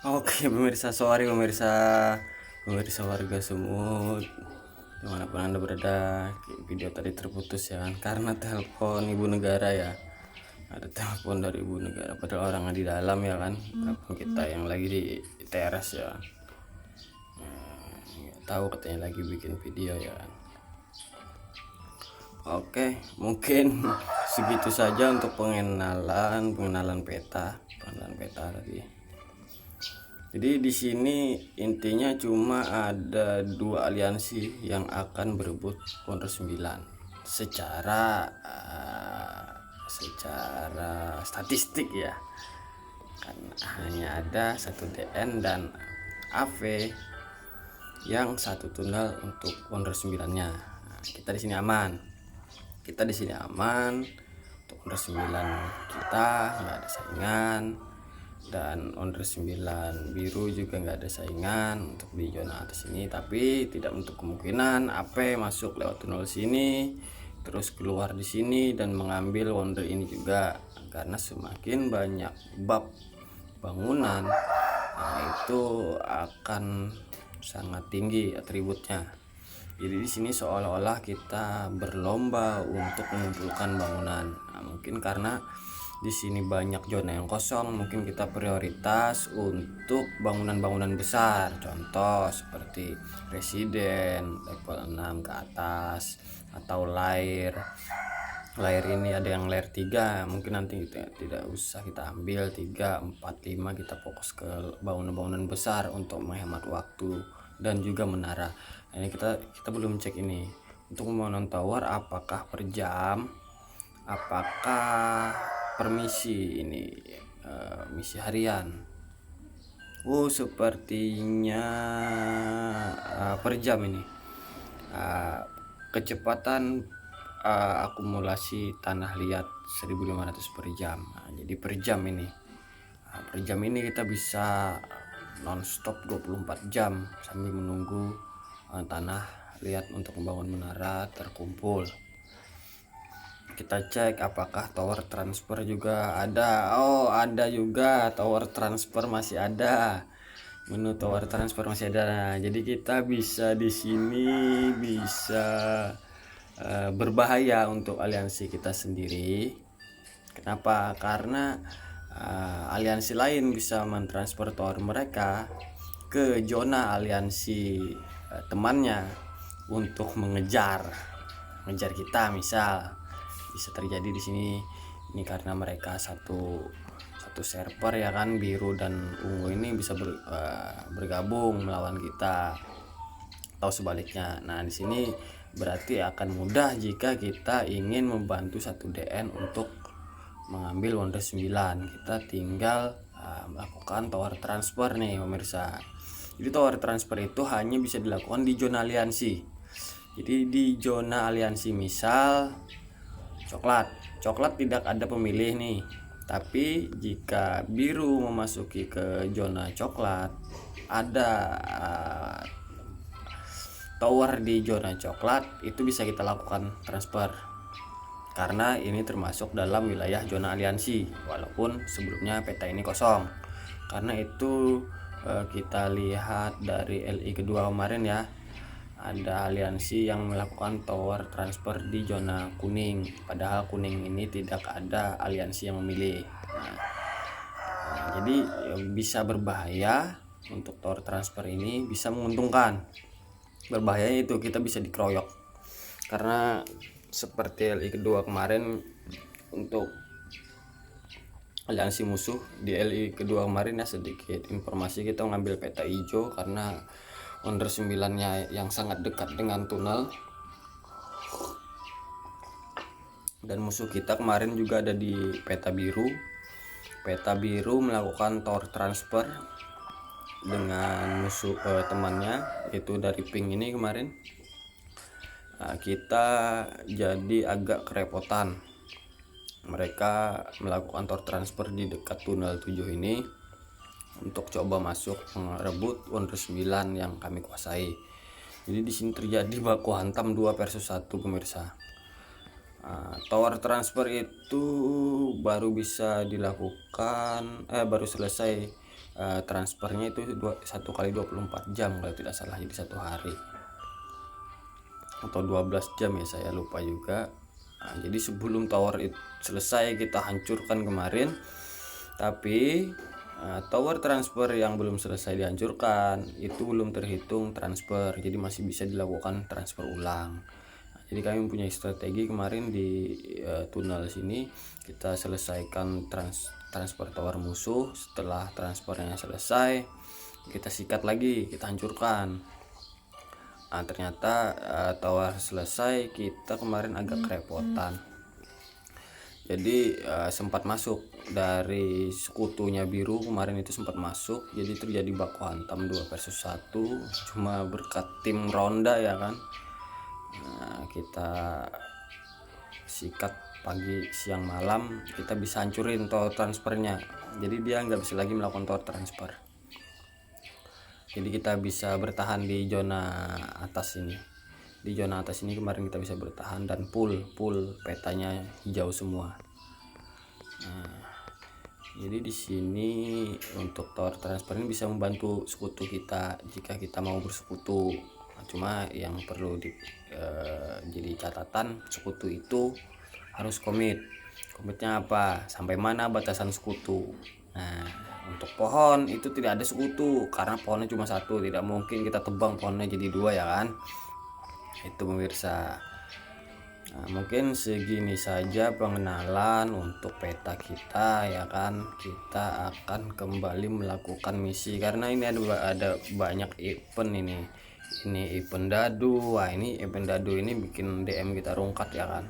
Oke pemirsa, sorry pemirsa, pemirsa warga Sumut dimanapun anda berada. Video tadi terputus ya kan, karena telepon ibu negara ya. Ada telepon dari ibu negara, padahal orang di dalam ya kan. Telepon kita yang lagi di teras ya. Nggak tahu katanya lagi bikin video ya kan. Oke, mungkin segitu saja untuk pengenalan peta tadi. Jadi di sini intinya cuma ada dua aliansi yang akan berebut Wonder 9 secara statistik ya. Kan hanya ada satu DN dan AV yang satu tunggal untuk Wonder 9-nya. Nah, kita di sini aman. Untuk Wonder 9 kita nggak ada saingan, dan Wonder 9 biru juga nggak ada saingan untuk di zona atas ini. Tapi tidak untuk kemungkinan AP masuk lewat tunnel sini terus keluar di sini dan mengambil Wonder ini juga, karena semakin banyak bab bangunan, nah itu akan sangat tinggi atributnya. Jadi di sini seolah-olah kita berlomba untuk mengumpulkan bangunan. Nah, mungkin karena di sini banyak zona yang kosong, mungkin kita prioritas untuk bangunan-bangunan besar. Contoh seperti residen level 6 ke atas, atau lair ini ada yang layer 3, mungkin nanti kita tidak usah kita ambil 3, 4, 5, kita fokus ke bangunan-bangunan besar untuk menghemat waktu dan juga menara. Nah, ini kita belum cek ini untuk pembangunan tower, apakah per jam, apakah per misi ini, misi harian. Sepertinya per jam ini. Kecepatan akumulasi tanah liat 1500 per jam. Nah, jadi per jam ini, kita bisa nonstop 24 jam sambil menunggu tanah liat untuk membangun menara terkumpul. Kita cek apakah tower transfer juga ada. Ada juga, tower transfer masih ada. Menu tower transfer masih ada. Nah, jadi kita bisa di sini bisa berbahaya untuk aliansi kita sendiri. Kenapa? Karena aliansi lain bisa mentransfer tower mereka ke zona aliansi temannya untuk mengejar kita. Misal bisa terjadi di sini ini karena mereka satu server ya kan, biru dan ungu ini bisa bergabung melawan kita atau sebaliknya. Nah, di sini berarti akan mudah jika kita ingin membantu satu DN untuk mengambil Wonder 9. Kita tinggal melakukan tower transfer nih pemirsa. Jadi tower transfer itu hanya bisa dilakukan di zona aliansi. Jadi di zona aliansi misal coklat tidak ada pemilih nih. Tapi jika biru memasuki ke zona coklat, ada tower di zona coklat, itu bisa kita lakukan transfer karena ini termasuk dalam wilayah zona aliansi, walaupun sebelumnya peta ini kosong. Karena itu kita lihat dari LI kedua kemarin ya, ada aliansi yang melakukan tower transfer di zona kuning, padahal kuning ini tidak ada aliansi yang memilih. Jadi bisa berbahaya. Untuk tower transfer ini bisa menguntungkan. Berbahayanya itu kita bisa dikeroyok, karena seperti LI kedua kemarin, untuk aliansi musuh di LI kedua kemarin ya, sedikit informasi, kita ngambil peta hijau karena Wonder 9-nya yang sangat dekat dengan tunnel, dan musuh kita kemarin juga ada di peta biru melakukan tower transfer dengan musuh temannya, itu dari ping ini kemarin. Kita jadi agak kerepotan. Mereka melakukan tower transfer di dekat tunnel 7 ini untuk coba masuk merebut Wonder 9 yang kami kuasai. Jadi di sini terjadi baku hantam 2 versus 1 pemirsa. Tower transfer itu baru bisa dilakukan baru selesai transfernya itu 1 kali 24 jam kalau tidak salah, jadi 1 hari atau 12 jam ya, saya lupa juga. Jadi sebelum tower itu selesai kita hancurkan kemarin, tapi tower transfer yang belum selesai dihancurkan itu belum terhitung transfer, jadi masih bisa dilakukan transfer ulang. Jadi kami mempunyai strategi kemarin di tunnel sini, kita selesaikan transfer tower musuh. Setelah transfernya selesai, kita sikat lagi, kita hancurkan. Ternyata tower selesai, kita kemarin agak kerepotan. Jadi sempat masuk dari sekutunya biru kemarin, itu sempat masuk, jadi terjadi baku hantam 2 versus 1. Cuma berkat tim ronda ya kan, kita sikat pagi siang malam, kita bisa hancurin tower transfernya. Jadi dia nggak bisa lagi melakukan tower transfer, jadi kita bisa bertahan di zona atas ini. Di zona atas ini kemarin kita bisa bertahan dan full petanya hijau semua. Jadi di sini untuk tower transfer ini bisa membantu sekutu kita jika kita mau bersekutu. Cuma yang perlu jadi catatan, sekutu itu harus komitnya apa, sampai mana batasan sekutu. Nah, untuk pohon itu tidak ada sekutu karena pohonnya cuma 1, tidak mungkin kita tebang pohonnya jadi 2 ya kan. Itu pemirsa. Mungkin segini saja pengenalan untuk peta kita ya kan. Kita akan kembali melakukan misi karena ini ada banyak event ini. Ini event dadu. Wah, ini event dadu ini bikin DM kita rungkat ya kan.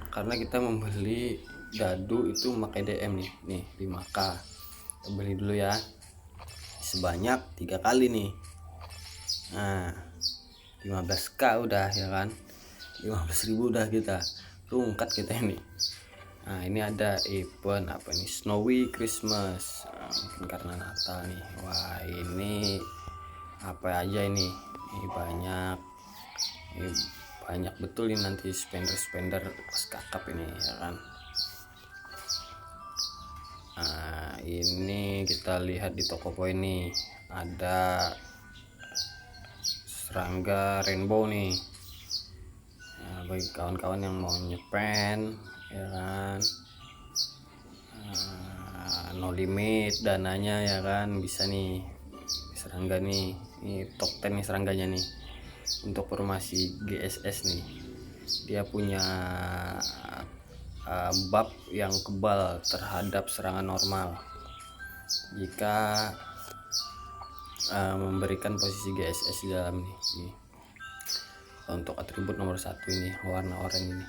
Karena kita membeli dadu itu pakai DM nih 5k. Kita beli dulu ya. Sebanyak 3 kali nih. Nah, 15k udah ya kan. 15.000 udah kita rungkat kita ini. Nah, ini ada event apa nih, Snowy Christmas. Mungkin karena Natal nih. Wah, ini apa aja ini banyak betul ini, nanti spender pas kakap ini ya kan. Nah, ini kita lihat di toko poin nih, ada serangga rainbow nih. Nah, bagi kawan-kawan yang mau nyepen ya kan, no limit dananya ya kan, bisa nih serangga nih. Ini top 10 nih serangganya nih. Untuk formasi GSS nih, dia punya buff yang kebal terhadap serangan normal jika memberikan posisi GSS di dalam nih. Untuk atribut nomor 1 ini warna oranye ini,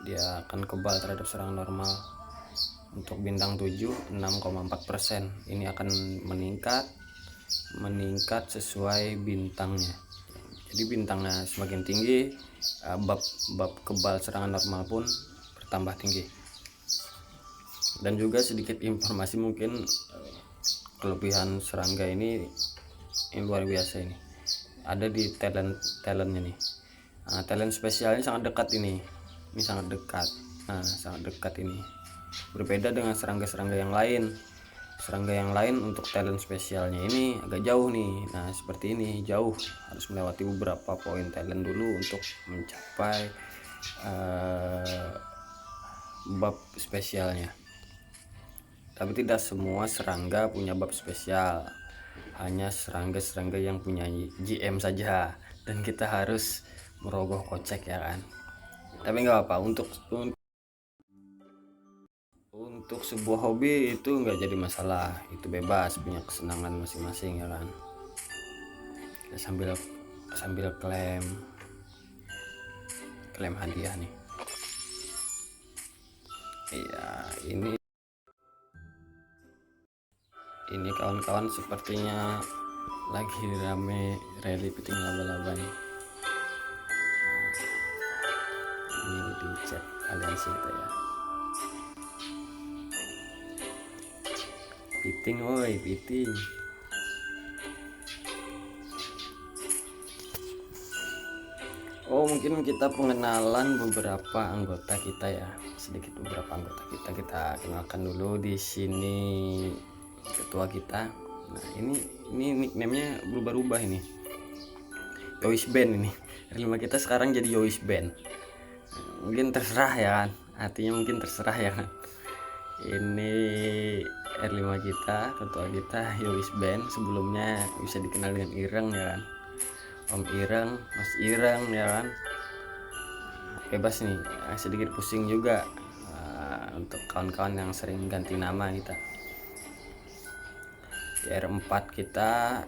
dia akan kebal terhadap serangan normal. Untuk bintang 7 6,4%, ini akan meningkat sesuai bintangnya. Jadi bintangnya semakin tinggi, bab kebal serangan normal pun bertambah tinggi. Dan juga sedikit informasi mungkin, kelebihan serangga ini luar biasa ini. Ada di talentnya nih. Talent spesialnya sangat dekat ini sangat dekat. Sangat dekat ini. Berbeda dengan serangga-serangga yang lain. Serangga yang lain untuk talent spesialnya ini agak jauh nih. Nah, seperti ini jauh, harus melewati beberapa poin talent dulu untuk mencapai bab spesialnya. Tapi tidak semua serangga punya bab spesial, hanya serangga-serangga yang punya GM saja, dan kita harus merogoh kocek ya kan. Tapi nggak apa, untuk sebuah hobi itu nggak jadi masalah, itu bebas, punya kesenangan masing-masing ya kan. Kita sambil klaim hadiah nih. Iya, ini kawan-kawan sepertinya lagi rame rally piting laba-laba nih. Ini di chat aliansi kita ya. Piting, woi piting. Oh, mungkin kita pengenalan beberapa anggota kita ya. Sedikit beberapa anggota kita kenalkan dulu di sini. ketua kita. Nah ini nickname-nya berubah-ubah ini, Yois Band. Ini R5 kita sekarang jadi Yois Band. Mungkin terserah ya kan, artinya mungkin terserah ya kan. Ini R5 kita, ketua kita Yois Band. Sebelumnya bisa dikenal dengan Ireng ya kan, Om Ireng, Mas Ireng ya kan. Bebas nih, sedikit pusing juga untuk kawan-kawan yang sering ganti nama kita. Di R4 kita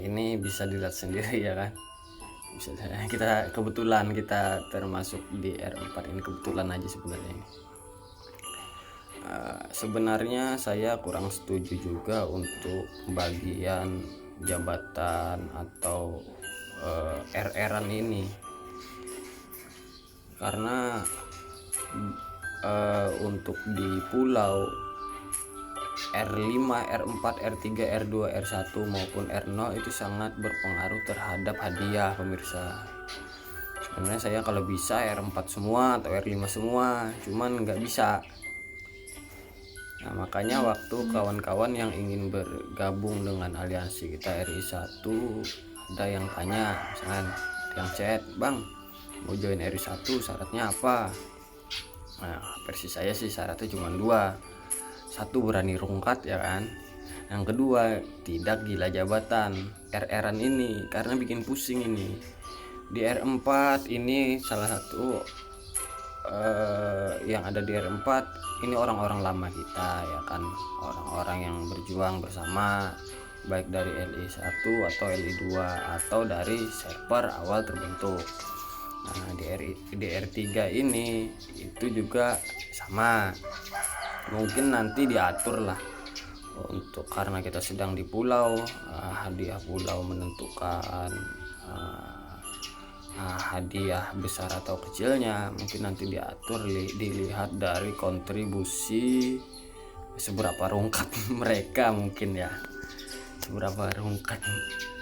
ini bisa dilihat sendiri ya kan, kita kebetulan kita termasuk di R4 ini, kebetulan aja sebenarnya ini. Sebenarnya saya kurang setuju juga untuk pembagian jabatan atau RR-an ini, karena untuk di pulau R5, R4, R3, R2, R1 maupun R0 itu sangat berpengaruh terhadap hadiah pemirsa. Sebenarnya saya kalau bisa R4 semua atau R5 semua, cuman nggak bisa. Nah makanya waktu kawan-kawan yang ingin bergabung dengan aliansi kita RI1, ada yang tanya, misalkan yang chat, "Bang, mau join RI1 syaratnya apa?" Nah versi saya sih syaratnya cuma 2. Satu, berani rungkat ya kan. Yang kedua, tidak gila jabatan RR-an ini, karena bikin pusing ini. Di R4 ini salah satu yang ada di R4 ini orang-orang lama kita ya kan, orang-orang yang berjuang bersama, baik dari LI1 atau LI2 atau dari server awal terbentuk. Nah di R3 ini itu juga sama, mungkin nanti diatur lah untuk, karena kita sedang di pulau, hadiah pulau menentukan hadiah besar atau kecilnya, mungkin nanti diatur dilihat dari kontribusi seberapa rungkat mereka, mungkin ya seberapa rungkat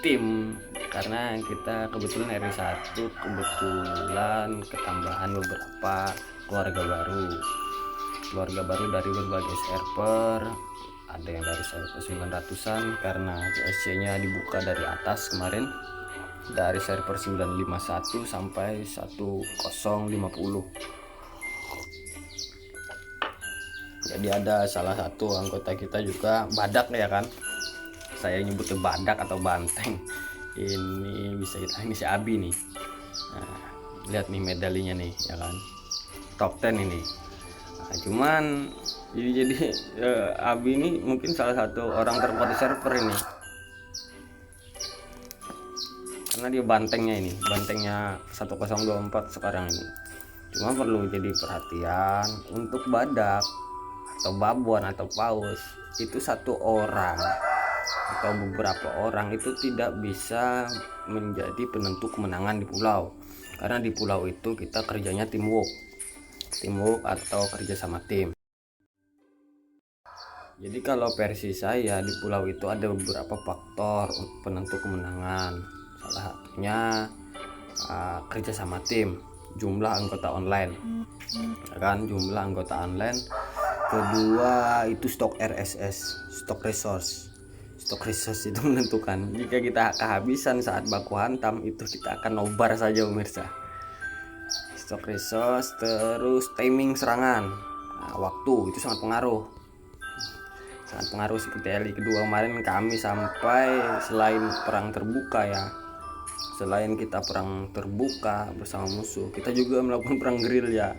tim, karena kita kebetulan RI1 kebetulan ketambahan beberapa keluarga baru dari berbagai server. Ada yang dari server 900-an karena CSC nya dibuka dari atas kemarin, dari server 951 sampai 1050. Jadi ada salah satu anggota kita juga badak ya kan, saya nyebutnya badak atau banteng. Ini bisa kita, ini si Abi nih. Nah, lihat nih medalinya nih ya kan, top 10 ini. Nah, cuman jadi Abi ini mungkin salah satu orang terkuat di server ini, karena dia bantengnya 1024 sekarang ini. Cuma perlu jadi perhatian untuk badak atau babon atau paus, itu satu orang atau beberapa orang itu tidak bisa menjadi penentu kemenangan di pulau, karena di pulau itu kita kerjanya teamwork atau kerja sama tim. Jadi kalau versi saya, di pulau itu ada beberapa faktor penentu kemenangan. Salah satunya kerja sama tim, jumlah anggota online kan, jumlah anggota online. Kedua itu stok RSS, stok resource itu menentukan. Jika kita kehabisan saat baku hantam, itu kita akan nobar saja pemirsa. Stok resource, terus timing serangan, waktu itu sangat pengaruh seperti LI kedua kemarin kami sampai, selain kita perang terbuka bersama musuh, kita juga melakukan perang gerilya,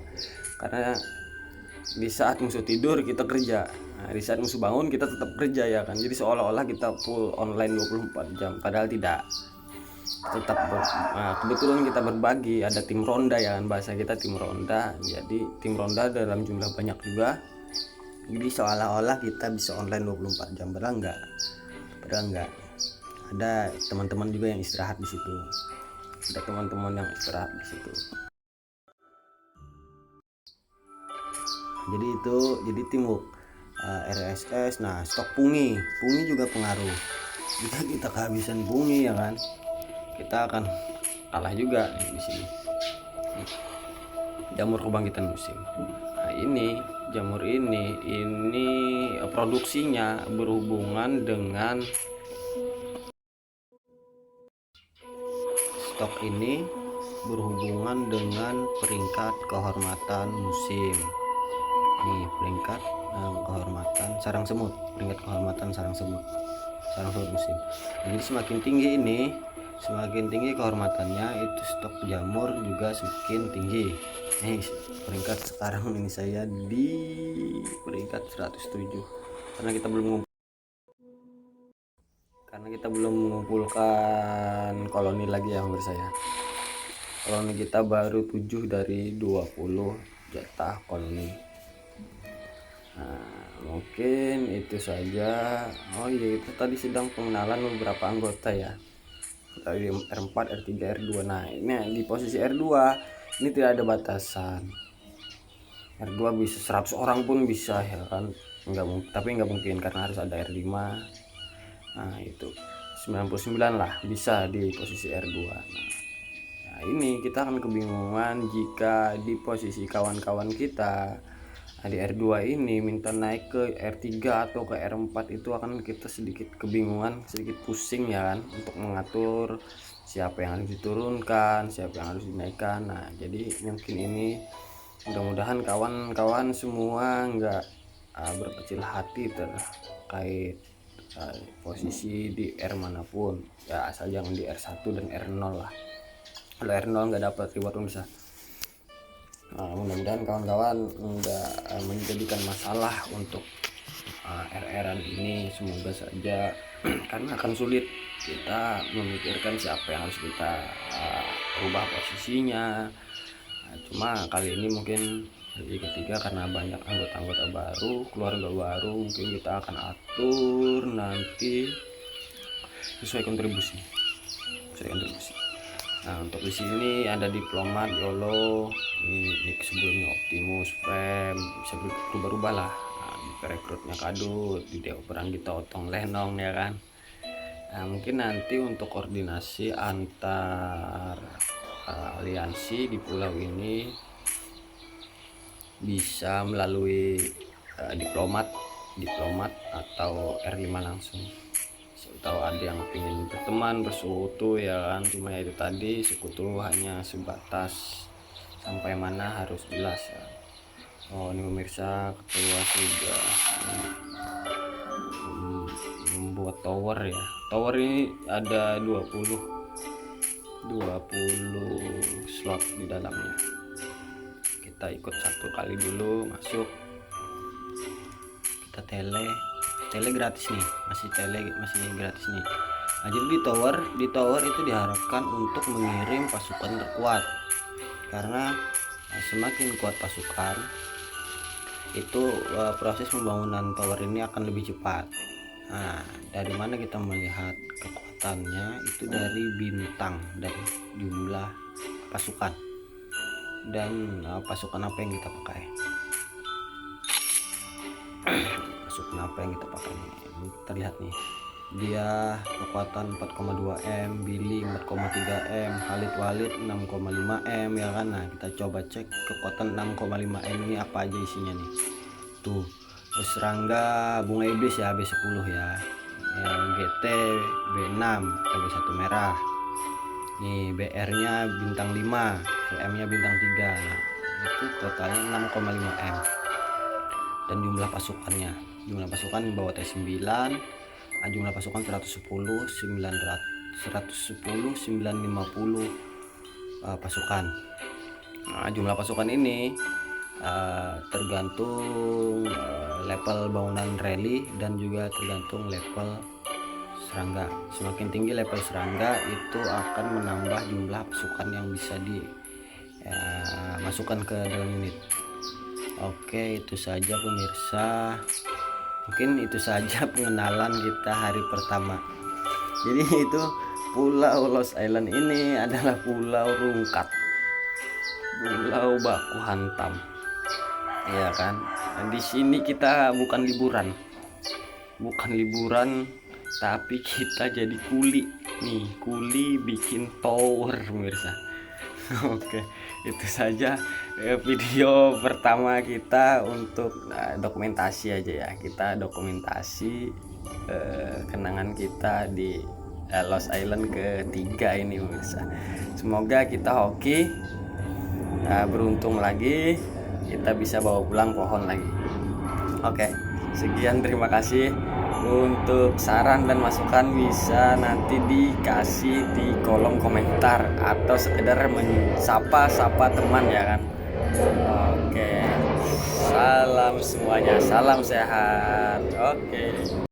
karena di saat musuh tidur kita kerja, di saat musuh bangun kita tetap kerja ya kan. Jadi seolah-olah kita full online 24 jam, padahal tidak. Tetap kebetulan kita berbagi, ada tim ronda ya kan, bahasa kita tim ronda. Jadi tim ronda dalam jumlah banyak juga, jadi seolah-olah kita bisa online 24 jam, padahal enggak. Ada teman-teman juga yang istirahat di situ, jadi teamwork. RSS. Nah stok pungi juga pengaruh. Jika kita kehabisan pungi ya kan, kita akan kalah juga di sini. Jamur kebangkitan musim. Nah, ini jamur ini produksinya berhubungan dengan stok ini, berhubungan dengan peringkat kehormatan musim. Nih peringkat kehormatan sarang semut, peringkat kehormatan sarang semut musim. Jadi semakin tinggi ini, semakin tinggi kehormatannya, itu stok jamur juga semakin tinggi. Nih peringkat sekarang ini saya di peringkat 107 karena kita belum mengumpulkan koloni lagi ya menurut saya. Koloni kita baru 7 dari 20 jatah koloni. Nah, mungkin itu saja. Oh iya, itu tadi sedang pengenalan beberapa anggota ya, dari R4, R3, R2. Nah ini di posisi R2 ini tidak ada batasan. R2 bisa 100 orang pun bisa ya kan, tapi nggak mungkin karena harus ada R5. Nah itu 99 lah bisa di posisi R2. Nah ini kita akan kebingungan jika di posisi kawan-kawan kita di R2 ini minta naik ke R3 atau ke R4, itu akan kita sedikit kebingungan, sedikit pusing ya kan, untuk mengatur siapa yang harus diturunkan, siapa yang harus dinaikkan. Nah jadi mungkin ini mudah-mudahan kawan-kawan semua nggak berkecil hati terkait posisi di R manapun ya, asal jangan di R1 dan R0 lah. Kalau R0 nggak dapat reward bisa. Nah, mudah-mudahan kawan-kawan nggak menjadikan masalah untuk RR-an ini, semoga saja karena akan sulit kita memikirkan siapa yang harus kita rubah posisinya. Nah, cuma kali ini mungkin di ketiga karena banyak anggota-anggota baru, keluarga baru, mungkin kita akan atur nanti sesuai kontribusi. Nah untuk di sini ada diplomat, YOLO, ini sebelumnya Optimus, Frame, bisa berubah-ubah lah. Nah, rekrutnya Kadut, di Deoperan kita Otong Lenong ya kan. Nah mungkin nanti untuk koordinasi antar aliansi di pulau ini bisa melalui diplomat atau R5 langsung. Tahu ada yang ingin berteman, bersekutu ya kan, cuma ya itu tadi sekutu hanya sebatas sampai mana harus jelas ya. Oh ini pemirsa, ketua sudah membuat tower ya. Tower ini ada 20 slot di dalamnya. Kita ikut satu kali dulu masuk, kita tele gratis nih, masih gratis nih. Nah, jadi di tower itu diharapkan untuk mengirim pasukan terkuat, karena semakin kuat pasukan itu proses pembangunan tower ini akan lebih cepat. Nah, dari mana kita melihat kekuatannya? Itu dari bintang dan jumlah pasukan dan pasukan apa yang kita pakai. Ini terlihat nih, dia kekuatan 4,2 M, Billy 4,3 M, Khalid Walid 6,5 M ya kan. Nah kita coba cek kekuatan 6,5 M ini apa aja isinya nih. Tuh serangga bunga iblis ya, B10 ya, GT B6 atau B1 merah. Nih BR nya bintang 5, LM nya bintang 3. Nah itu totalnya 6,5 M. Dan jumlah pasukan bawa T9, jumlah pasukan 110 950 pasukan. Nah, jumlah pasukan ini tergantung level bangunan rally dan juga tergantung level serangga. Semakin tinggi level serangga itu akan menambah jumlah pasukan yang bisa dimasukkan ke dalam unit. Oke, itu saja pemirsa. Mungkin itu saja pengenalan kita hari pertama. Jadi itu Pulau Lost Island ini adalah pulau rungkat, pulau baku hantam. Ya kan? Dan di sini kita bukan liburan, tapi kita jadi kuli. Nih, kuli bikin tower pemirsa. Oke, itu saja video pertama kita untuk dokumentasi aja ya. Kita dokumentasi kenangan kita di Lost Island ketiga ini pemirsa. Semoga kita hoki, beruntung lagi kita bisa bawa pulang pohon lagi. Oke, sekian, terima kasih. Untuk saran dan masukan bisa nanti dikasih di kolom komentar atau sekedar sapa teman ya kan. Oke, salam semuanya, salam sehat. Oke.